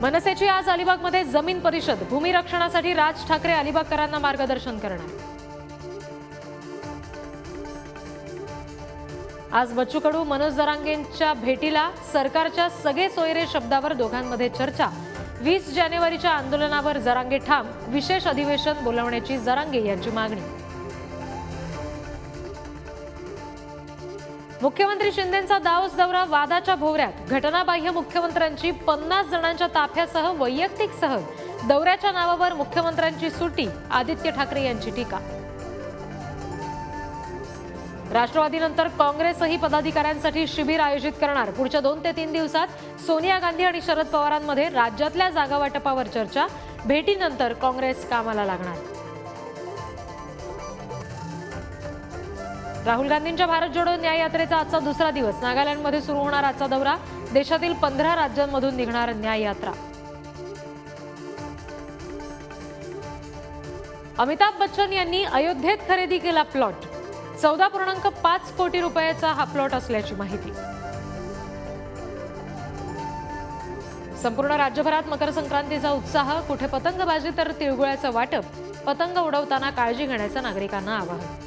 मनसेची आज अलिबागमध्ये जमीन परिषद, भूमी रक्षणासाठी राज ठाकरे अलिबागकरांना मार्गदर्शन करणार। आज बच्चू कडू मनोज जरांगेंच्या भेटीला सरकारच्या सगळे सोयरे शब्दावर दोघांमध्ये चर्चा। 20 जानेवारीच्या आंदोलनावर जरांगे ठाम, विशेष अधिवेशन बोलावण्याची जरांगे यांची मागणी। मुख्यमंत्री शिंदेंचा दावोस दौरा वादाच्या भोवऱ्यात, घटनाबाह्य मुख्यमंत्र्यांची 50 जणांच्या ताफ्यासह वैयक्तिक सहल, दौऱ्याच्या नावावर मुख्यमंत्र्यांची सुटी, आदित्य ठाकरे यांची टीका। राष्ट्रवादीनंतर काँग्रेसही पदाधिकाऱ्यांसाठी शिबिर आयोजित करणार। पुढच्या 2 ते 3 दिवसात सोनिया गांधी आणि शरद पवारांमध्ये राज्यातल्या जागा वाटपावर चर्चा। भेटीनंतर काँग्रेस कामाला लागणार। राहुल गांधींच्या भारत जोडो न्याय यात्रेचा आजचा दुसरा दिवस। नागालँडमध्ये सुरू होणार आजचा दौरा। देशातील 15 राज्यांमधून निघणार न्याय यात्रा। अमिताभ बच्चन यांनी अयोध्येत खरेदी केला प्लॉट। 14.5 कोटी रुपयाचा हा प्लॉट असल्याची माहिती। संपूर्ण राज्यभरात मकर संक्रांतीचा उत्साह, कुठे पतंगबाजी तर तिळगुळाचं वाटप। पतंग उडवताना काळजी घेण्याचं नागरिकांना आवाहन।